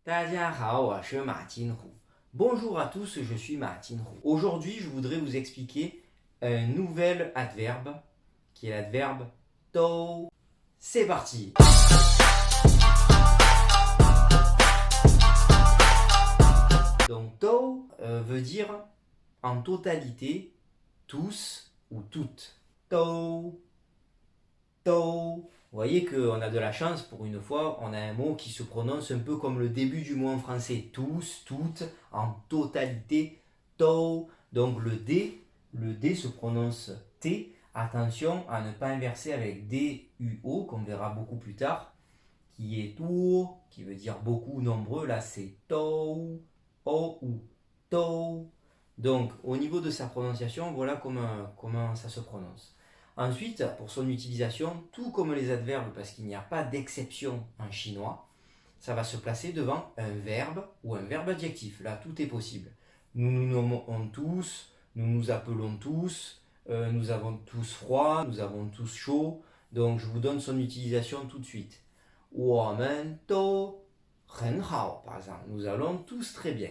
大家好，我是马金虎. Bonjour à tous, je suis Ma Jinhu. Aujourd'hui, je voudrais vous expliquer un nouvel adverbe qui est l'adverbe to. C'est parti. Donc to veut dire en totalité, tous ou toutes. To. Vous voyez qu'on a de la chance pour une fois, on a un mot qui se prononce un peu comme le début du mot en français. Tous, toutes, en totalité, to. Donc le D se prononce T. Attention à ne pas inverser avec D-U-O, qu'on verra beaucoup plus tard, qui est tout, qui veut dire beaucoup, nombreux. Là c'est to, o ou to. Donc au niveau de sa prononciation, voilà comment ça se prononce. Ensuite, pour son utilisation, tout comme les adverbes, parce qu'il n'y a pas d'exception en chinois, ça va se placer devant un verbe ou un verbe adjectif. Là, tout est possible. Nous nous nommons tous, nous nous appelons tous, nous avons tous froid, nous avons tous chaud. Donc, je vous donne son utilisation tout de suite. 我们都很好, par exemple. Nous allons tous très bien.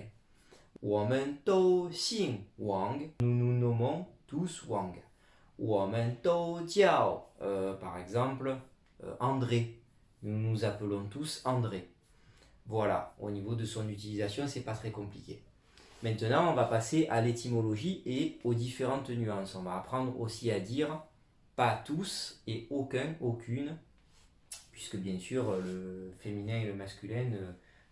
我们都姓王. Nous nous nommons tous Wang. 我们都叫, par exemple, André. Nous nous appelons tous André. Voilà, au niveau de son utilisation, c'est pas très compliqué. Maintenant, on va passer à l'étymologie et aux différentes nuances. On va apprendre aussi à dire pas tous et aucun, aucune, puisque bien sûr, le féminin et le masculin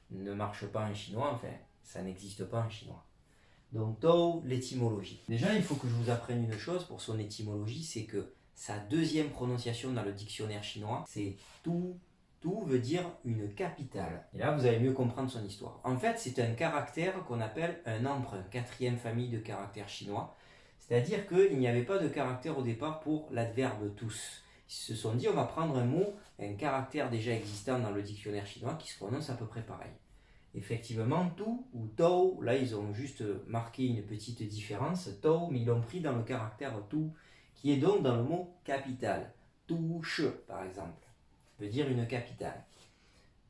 ne marchent pas en chinois, enfin, ça n'existe pas en chinois. Donc, to, l'étymologie. Déjà, il faut que je vous apprenne une chose pour son étymologie, c'est que sa deuxième prononciation dans le dictionnaire chinois, c'est tu. Tu veut dire une capitale. Et là, vous allez mieux comprendre son histoire. En fait, c'est un caractère qu'on appelle un emprunt, quatrième famille de caractères chinois. C'est-à-dire qu'il n'y avait pas de caractère au départ pour l'adverbe tous. Ils se sont dit, on va prendre un mot, un caractère déjà existant dans le dictionnaire chinois qui se prononce à peu près pareil. Effectivement, tu ou to, là ils ont juste marqué une petite différence, to, mais ils l'ont pris dans le caractère tu, qui est donc dans le mot capital. Tu, che, par exemple, veut dire une capitale.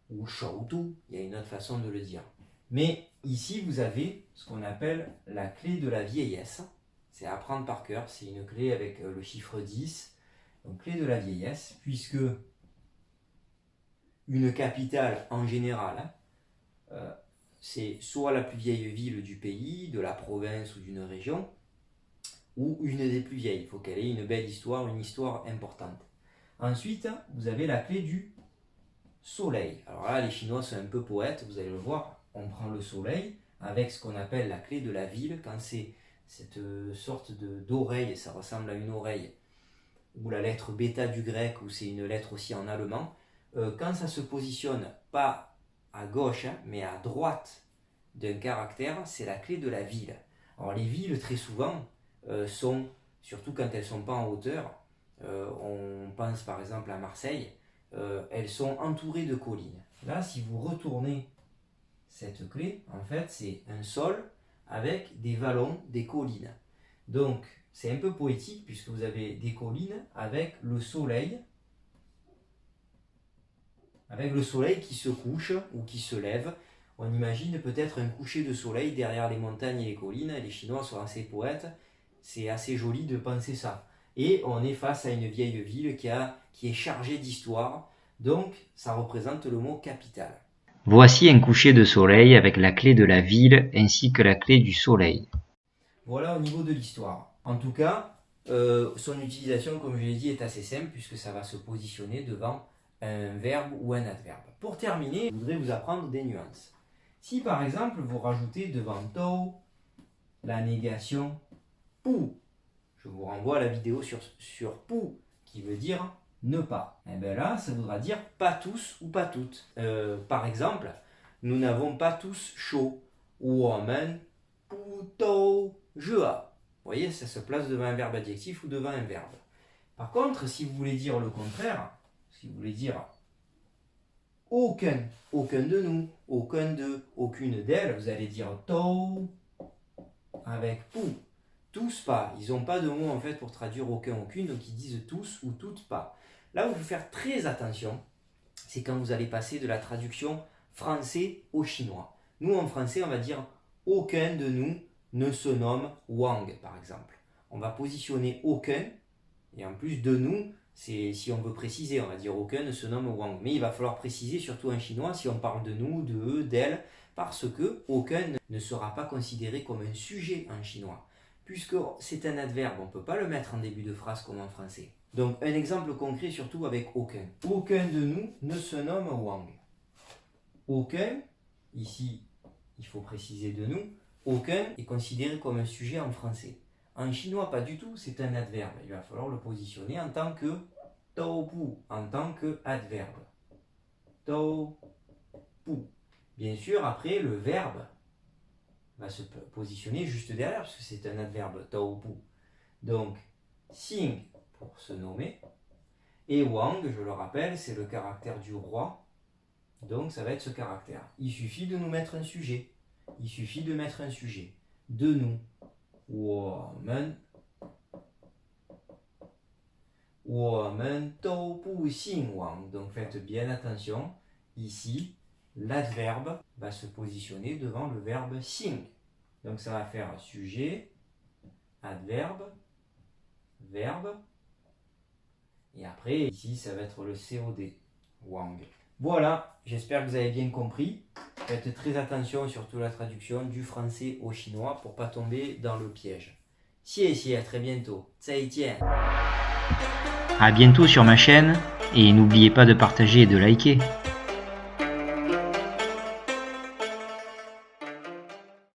Ou shou tu, il y a une autre façon de le dire. Mais ici, vous avez ce qu'on appelle la clé de la vieillesse. C'est à apprendre par cœur, c'est une clé avec le chiffre 10. Donc, clé de la vieillesse, puisque une capitale en général, c'est soit la plus vieille ville du pays, de la province ou d'une région, ou une des plus vieilles. Il faut qu'elle ait une belle histoire, une histoire importante. Ensuite, vous avez la clé du soleil. Alors là, les Chinois sont un peu poètes, vous allez le voir. On prend le soleil avec ce qu'on appelle la clé de la ville, quand c'est cette sorte d'oreille, ça ressemble à une oreille, ou la lettre bêta du grec, ou c'est une lettre aussi en allemand. Quand ça se positionne pas à gauche, mais à droite d'un caractère, c'est la clé de la ville. Alors les villes, très souvent, sont, surtout quand elles ne sont pas en hauteur, on pense par exemple à Marseille, elles sont entourées de collines. Là, si vous retournez cette clé, en fait, c'est un sol avec des vallons, des collines. Donc, c'est un peu poétique puisque vous avez des collines avec le soleil qui se couche ou qui se lève. On imagine peut-être un coucher de soleil derrière les montagnes et les collines. Les Chinois sont assez poètes. C'est assez joli de penser ça. Et on est face à une vieille ville qui est chargée d'histoire. Donc, ça représente le mot capitale. Voici un coucher de soleil avec la clé de la ville ainsi que la clé du soleil. Voilà au niveau de l'histoire. En tout cas, son utilisation, comme je l'ai dit, est assez simple puisque ça va se positionner devant un verbe ou un adverbe. Pour terminer, je voudrais vous apprendre des nuances. Si par exemple vous rajoutez devant to la négation pu, je vous renvoie à la vidéo sur pu qui veut dire ne pas. Et bien là, ça voudra dire pas tous ou pas toutes. Par exemple, nous n'avons pas tous chaud. 我们不都热. Vous voyez, ça se place devant un verbe adjectif ou devant un verbe. Par contre, si vous voulez dire le contraire, si vous voulez dire aucun de nous, aucun d'eux, aucune d'elles, vous allez dire to avec pu. Tous pas. Ils n'ont pas de mot en fait pour traduire aucun, aucune, donc ils disent tous ou toutes pas. Là où il faut faire très attention, c'est quand vous allez passer de la traduction français au chinois. Nous, en français, on va dire aucun de nous ne se nomme Wang, par exemple. On va positionner aucun, et en plus de nous, si on veut préciser, on va dire aucun ne se nomme Wang. Mais il va falloir préciser, surtout en chinois, si on parle de nous, de eux, d'elle, parce que aucun ne sera pas considéré comme un sujet en chinois. Puisque c'est un adverbe, on ne peut pas le mettre en début de phrase comme en français. Donc un exemple concret surtout avec aucun. Aucun de nous ne se nomme Wang. Aucun, ici il faut préciser de nous, aucun est considéré comme un sujet en français. En chinois, pas du tout, c'est un adverbe. Il va falloir le positionner en tant que doubu, en tant que adverbe. Doubu. Bien sûr, après, le verbe va se positionner juste derrière, parce que c'est un adverbe, doubu. Donc, xing pour se nommer, et Wang, je le rappelle, c'est le caractère du roi, donc ça va être ce caractère. Il suffit de nous mettre un sujet. Il suffit de mettre un sujet. De nous. 我们都不姓王. Donc faites bien attention. Ici, l'adverbe va se positionner devant le verbe sing. Donc ça va faire sujet, adverbe, verbe. Et après, ici, ça va être le COD. Wang. Voilà, j'espère que vous avez bien compris. Faites très attention, surtout la traduction du français au chinois, pour ne pas tomber dans le piège. 谢谢, à très bientôt. 再见. À bientôt sur ma chaîne et n'oubliez pas de partager et de liker.